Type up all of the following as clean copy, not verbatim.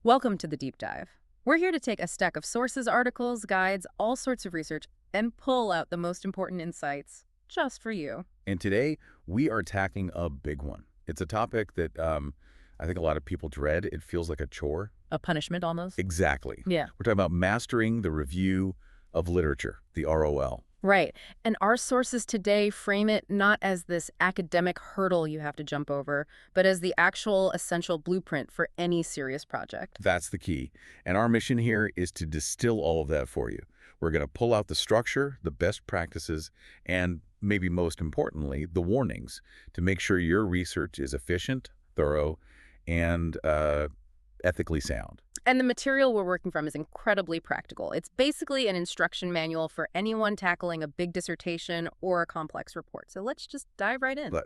Welcome to the Deep Dive. We're here to take a stack of sources, articles, guides, all sorts of research, and pull out the most important insights just for you. And today, we are tackling a big one. It's a topic that I think a lot of people dread. It feels like a chore. A punishment almost? Exactly. Yeah. We're talking about mastering the review of literature, the ROL. Right. And our sources today frame it not as this academic hurdle you have to jump over, but as the actual essential blueprint for any serious project. That's the key. And our mission here is to distill all of that for you. We're going to pull out the structure, the best practices, and maybe most importantly, the warnings to make sure your research is efficient, thorough, and ethically sound. And the material we're working from is incredibly practical. It's basically an instruction manual for anyone tackling a big dissertation or a complex report. So let's just dive right in.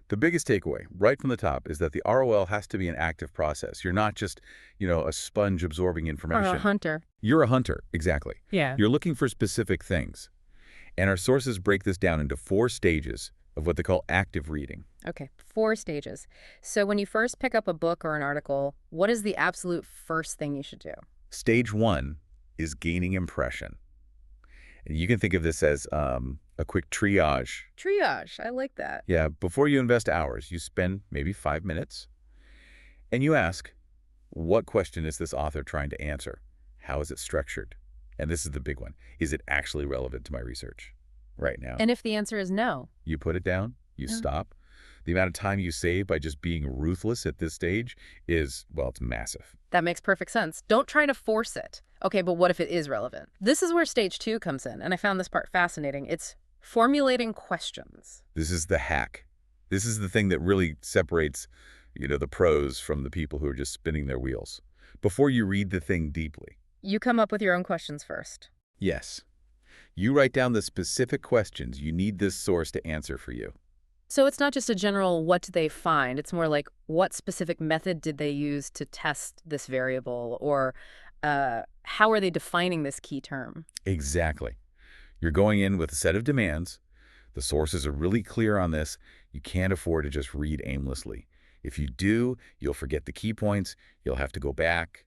The biggest takeaway right from the top is that the ROL has to be an active process. You're not just, a sponge absorbing information. Or a hunter. You're a hunter, exactly. Yeah. You're looking for specific things. And our sources break this down into 4 stages of what they call active reading. Okay, 4 stages. So when you first pick up a book or an article, what is the absolute first thing you should do? Stage 1 is gaining impression. And you can think of this as a quick triage. Triage, I like that. Yeah, before you invest hours, you spend maybe 5 minutes, and you ask, what question is this author trying to answer? How is it structured? And this is the big one. Is it actually relevant to my research right now? And if the answer is no? You put it down, you stop. The amount of time you save by just being ruthless at this stage is, well, it's massive. That makes perfect sense. Don't try to force it. Okay, but what if it is relevant? This is where stage 2 comes in, and I found this part fascinating. It's formulating questions. This is the hack. This is the thing that really separates, the pros from the people who are just spinning their wheels. Before you read the thing deeply. You come up with your own questions first. Yes. You write down the specific questions you need this source to answer for you. So it's not just a general what do they find, it's more like what specific method did they use to test this variable, or how are they defining this key term? Exactly. You're going in with a set of demands. The sources are really clear on this. You can't afford to just read aimlessly. If you do, you'll forget the key points. You'll have to go back.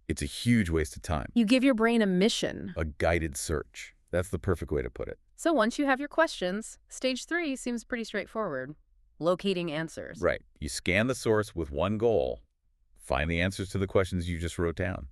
It's a huge waste of time. You give your brain a mission. A guided search. That's the perfect way to put it. So once you have your questions, stage 3 seems pretty straightforward. Locating answers. Right. You scan the source with one goal. Find the answers to the questions you just wrote down.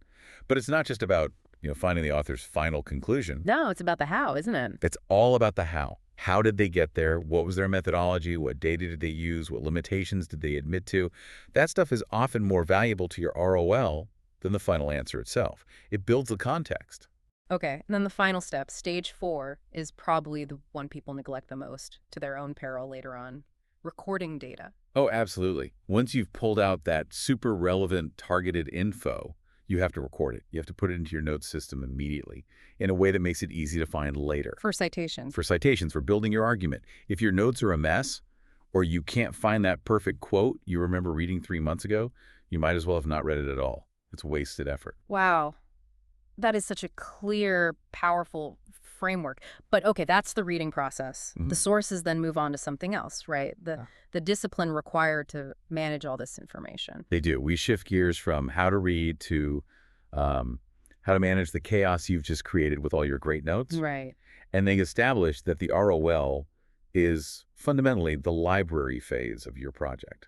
But it's not just about, finding the author's final conclusion. No, it's about the how, isn't it? It's all about the how. How did they get there? What was their methodology? What data did they use? What limitations did they admit to? That stuff is often more valuable to your ROL than the final answer itself. It builds the context. Okay, and then the final step, stage 4, is probably the one people neglect the most, to their own peril later on. Recording data. Oh, absolutely. Once you've pulled out that super relevant targeted info, you have to record it. You have to put it into your notes system immediately in a way that makes it easy to find later. For citations. For citations, for building your argument. If your notes are a mess, or you can't find that perfect quote you remember reading 3 months ago, you might as well have not read it at all. It's wasted effort. Wow. That is such a clear, powerful framework. But okay, that's the reading process. The sources then move on to something else, right? The discipline required to manage all this information. They do. We shift gears from how to read to how to manage the chaos you've just created with all your great notes. Right. And they establish that the ROL is fundamentally the library phase of your project.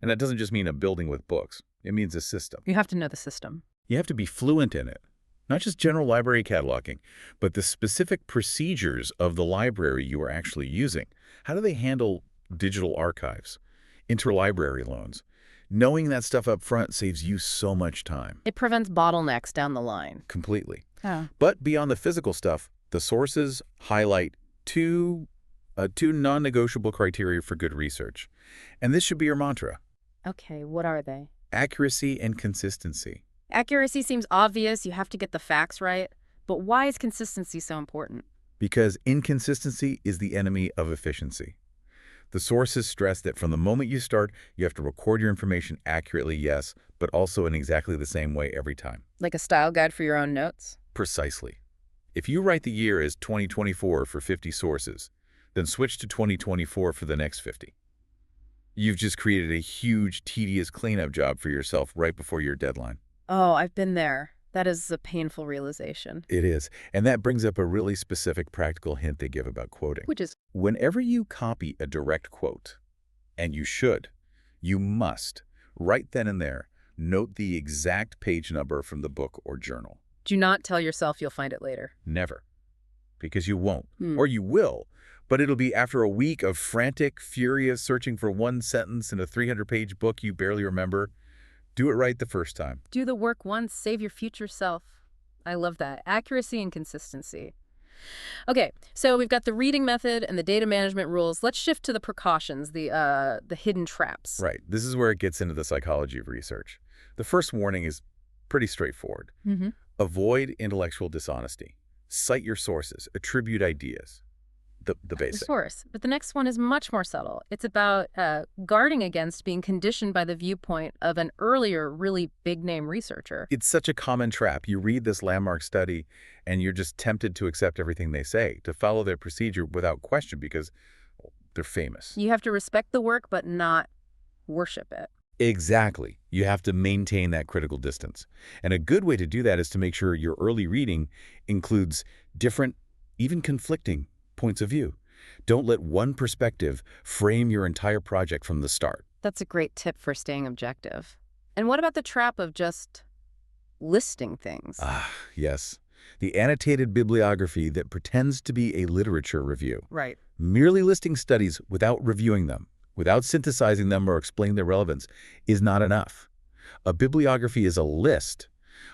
And that doesn't just mean a building with books. It means a system. You have to know the system. You have to be fluent in it. Not just general library cataloging, but the specific procedures of the library you are actually using. How do they handle digital archives, interlibrary loans? Knowing that stuff up front saves you so much time. It prevents bottlenecks down the line. Completely. Oh. But beyond the physical stuff, the sources highlight two non-negotiable criteria for good research. And this should be your mantra. Okay, what are they? Accuracy and consistency. Accuracy seems obvious. You have to get the facts right. But why is consistency so important? Because inconsistency is the enemy of efficiency. The sources stress that from the moment you start, you have to record your information accurately, yes, but also in exactly the same way every time. Like a style guide for your own notes? Precisely. If you write the year as 2024 for 50 sources, then switch to 2024 for the next 50. You've just created a huge, tedious cleanup job for yourself right before your deadline. Oh, I've been there. That is a painful realization. It is. And that brings up a really specific practical hint they give about quoting. Which is, Whenever you copy a direct quote, and you should, you must, right then and there, note the exact page number from the book or journal. do not tell yourself you'll find it later. Never. Because you won't. Hmm. Or you will, but it'll be after a week of frantic, furious searching for one sentence in a 300-page book you barely remember. Do it right the first time. Do the work once, save your future self. I love that. Accuracy and consistency. Okay, so we've got the reading method and the data management rules. Let's shift to the precautions, the hidden traps. Right. This is where it gets into the psychology of research. The first warning is pretty straightforward. Mm-hmm. Avoid intellectual dishonesty. Cite your sources. Attribute ideas. The The basic. source. But the next one is much more subtle. It's about guarding against being conditioned by the viewpoint of an earlier, really big-name researcher. It's such a common trap. You read this landmark study, and you're just tempted to accept everything they say, to follow their procedure without question because they're famous. You have to respect the work, but not worship it. Exactly. You have to maintain that critical distance. And a good way to do that is to make sure your early reading includes different, even conflicting, points of view. Don't let one perspective frame your entire project from the start. That's a great tip for staying objective. And what about the trap of just listing things? Ah, yes. The annotated bibliography that pretends to be a literature review. Right. Merely listing studies without reviewing them, without synthesizing them or explaining their relevance, is not enough. A bibliography is a list.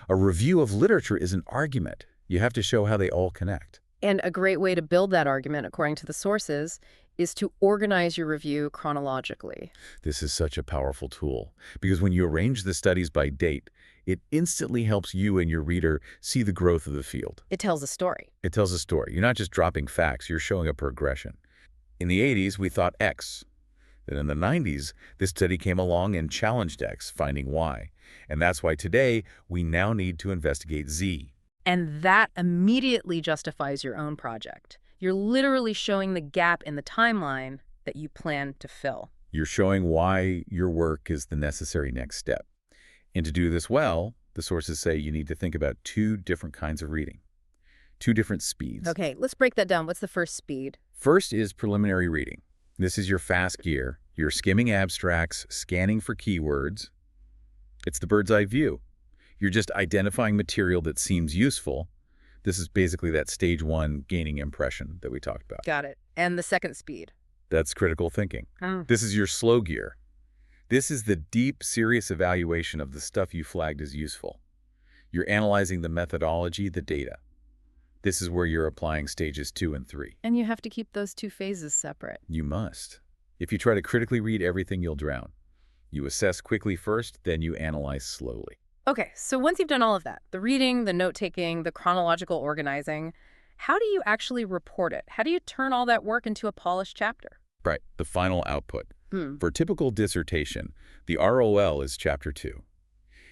A review of literature is an argument. You have to show how they all connect. And a great way to build that argument, according to the sources, is to organize your review chronologically. This is such a powerful tool because when you arrange the studies by date, it instantly helps you and your reader see the growth of the field. It tells a story. It tells a story. You're not just dropping facts, you're showing a progression. In the 80s, we thought X. Then in the 90s, this study came along and challenged X, finding Y. And that's why today, we now need to investigate Z. And that immediately justifies your own project. You're literally showing the gap in the timeline that you plan to fill. You're showing why your work is the necessary next step. And to do this well, the sources say you need to think about two different kinds of reading, two different speeds. Okay, let's break that down. What's the first speed? First is preliminary reading. This is your fast gear. You're skimming abstracts, scanning for keywords. It's the bird's eye view. You're just identifying material that seems useful. This is basically that stage one gaining impression that we talked about. Got it. And the second speed? That's critical thinking. Oh. This is your slow gear. This is the deep, serious evaluation of the stuff you flagged as useful. You're analyzing the methodology, the data. This is where you're applying stages 2 and 3. And you have to keep those two phases separate. You must. If you try to critically read everything, you'll drown. You assess quickly first, then you analyze slowly. Okay, so once you've done all of that, the reading, the note-taking, the chronological organizing, how do you actually report it? How do you turn all that work into a polished chapter? Right, the final output. For a typical dissertation, the ROL is chapter 2.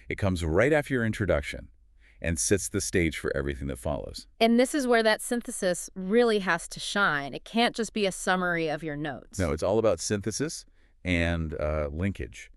It comes right after your introduction and sets the stage for everything that follows. And this is where that synthesis really has to shine. It can't just be a summary of your notes. No, it's all about synthesis and linkage.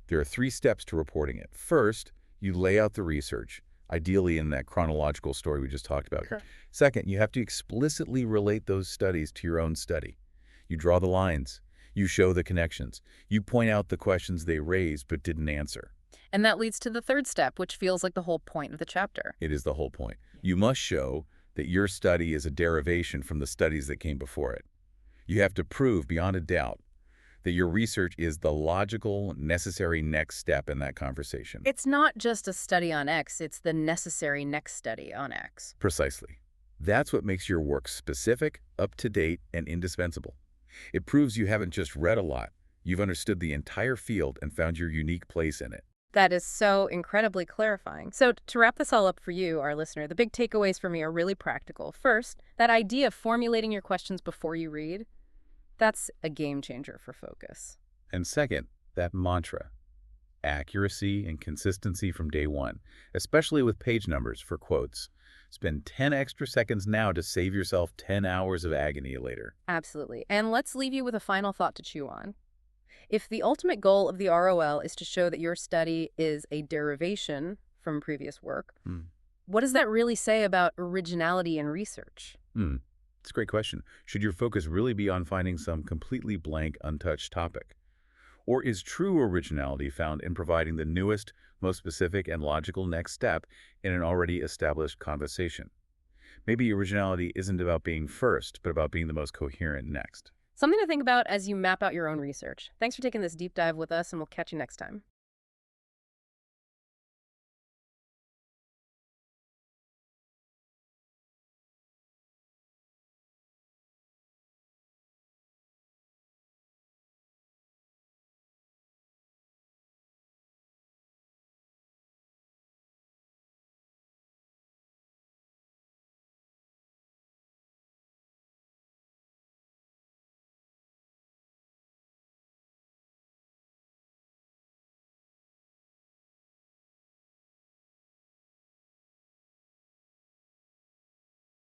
There are 3 steps to reporting it. First, you lay out the research, ideally in that chronological story we just talked about. Sure. Second, you have to explicitly relate those studies to your own study. You draw the lines. You show the connections. You point out the questions they raised but didn't answer. And that leads to the third step, which feels like the whole point of the chapter. It is the whole point. You must show that your study is a derivation from the studies that came before it. You have to prove beyond a doubt that your research is the logical, necessary next step in that conversation. It's not just a study on X, it's the necessary next study on X. Precisely. That's what makes your work specific, up-to-date, and indispensable. It proves you haven't just read a lot. You've understood the entire field and found your unique place in it. That is so incredibly clarifying. So to wrap this all up for you, our listener, the big takeaways for me are really practical. First, that idea of formulating your questions before you read, that's a game changer for focus. And second, that mantra, accuracy and consistency from day one, especially with page numbers for quotes. Spend 10 extra seconds now to save yourself 10 hours of agony later. Absolutely. And let's leave you with a final thought to chew on. If the ultimate goal of the ROL is to show that your study is a derivation from previous work, Hmm. what does that really say about originality in research? Hmm. It's a great question. Should your focus really be on finding some completely blank, untouched topic? Or is true originality found in providing the newest, most specific, and logical next step in an already established conversation? Maybe originality isn't about being first, but about being the most coherent next. Something to think about as you map out your own research. Thanks for taking this deep dive with us, and we'll catch you next time.